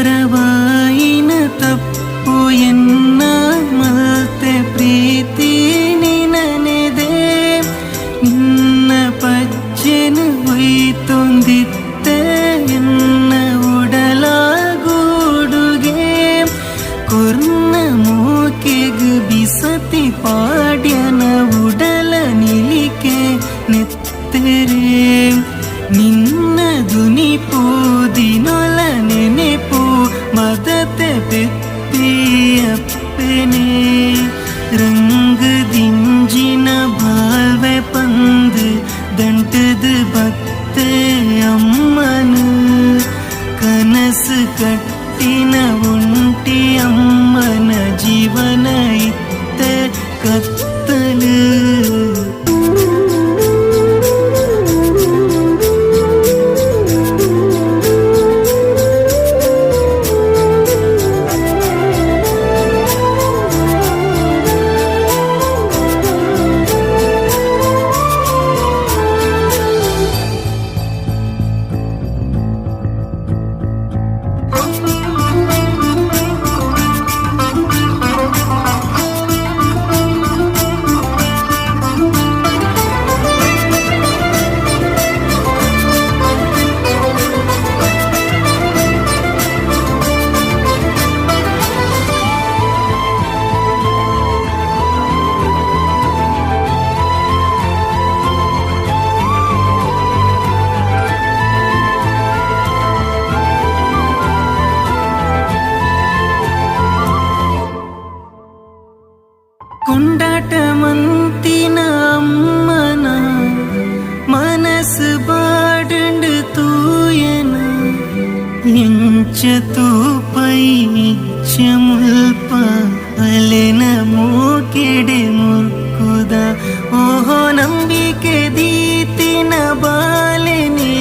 ಘೋರವಾಯಿನ ತಪ್ಪು ಎನ್ನ ಮತ್ತೆ ಪ್ರೀತಿ ನಿನನೆದೆ ನಿನ್ನ ಪಜ್ಜೆನು ಹೊಯ್ತೊಂದಿತ್ತೆ ಎನ್ನ ಉಡಲಾಗೂಡುಗೆ ಕೊರ್ನ ಮೂಕೆಗ್ ಬಿಸತಿ ಪಾಡ್ಯನ ಉಡಲ ನಿಲಿಕೆ ನೆತ್ತರೆ ನಿನ್ನ ದುನಿಪು ದಿನೊಲ ನೆನೆಪು ಮದತೆ ಬೆತ್ತಿಯಪ್ಪನೆ ರಂಗ ದಿಂಜಿನ ಬಾಳ್ವೆ ಪಂದು ದಂಟದ ಬತ್ತೆ ಅಮ್ಮನು ಕನಸು ಕಟ್ಟಿನ ಉಂಟಿ ಅಮ್ಮನ ಜೀವನ ಇತ್ತ ಕತ್ತಲು ಕೊಂಡಾಟ ಮಂತಿನ ಅಮ್ಮನ ಮನಸ್ಸು ಬಾಡಂಡು ತೂಯನ ಎಂಚ ತೂಪೈ ಇಚ್ಚ ಮುಲ್ಪ ಅಲೆನ ಮೂಕೆಡೆ ಮುರ್ಕುದ ಓಹೋ ನಂಬಿಕೆ ದೀತಿನ ಬಾಲೆನೆ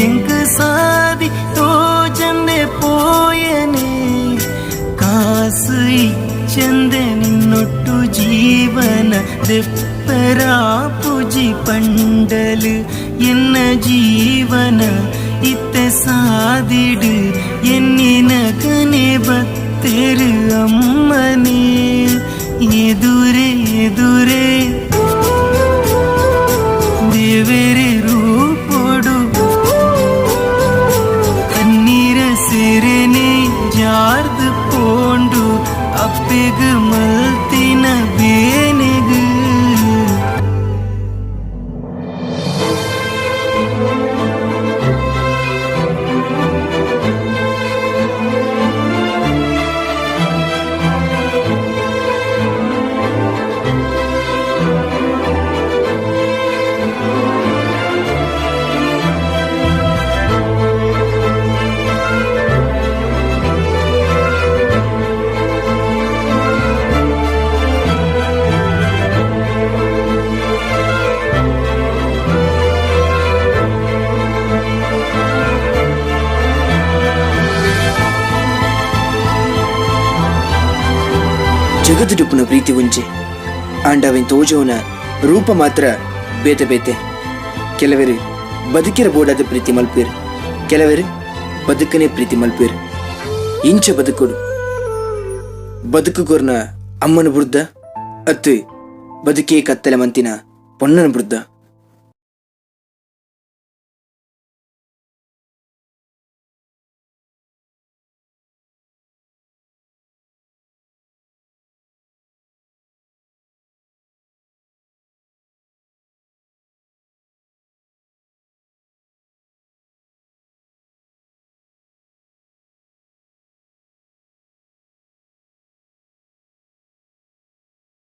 ಎಂಕ ಸಾದಿ ತೋಜಂದೆ ಪೋಯನೆ ಕಾಸು ಇಚ್ಚಂದೆ ನಿನ್ನೊಟ್ಟು ಜೀವನ ದೆಪ್ಪರಾ ಪುಜಿ ಪಂಡಲು ಎನ್ನ ಜೀವನ ಇತ್ತೆ ಸಾದಿಡು ಎನ್ನಿನ ಕನೆ ಬತ್ತೆರು ಅಮ್ಮನೇ ಎದುರೆ ಎದುರೆ ದೇವರೇ ರೂಪೊಡು ಕಣ್ಣೀರ ಸೆರೆನೆ ಜಾರ್ದು ಪೋಂಡು ಅಪ್ಪೆಗು ಮಲ್ತಿನ ಬೇನೆಗು ಜಗದುಡುಪುನ ಪ್ರೀತಿ ಉಂಚೆ ಆಂಡವೆನ್ ತೋಜೋನ ರೂಪ ಮಾತ್ರ ಬೇತೆ ಬೇತೆ ಕೆಲವರು ಬದುಕಿರ ಬೋಡಾದ ಪ್ರೀತಿ ಮಲ್ಪೇರು ಕೆಲವರು ಬದುಕನೇ ಪ್ರೀತಿ ಮಲ್ಪೇರು ಇಂಚ ಬದುಕೊಡು ಬದುಕುಗೋರ್ನ ಅಮ್ಮನ ಬುರ್ದ ಅತ್ತು ಬದುಕೇ ಕತ್ತಲೆ ಮಂತಿನ ಪೊಣ್ಣನ ಬುರ್ದ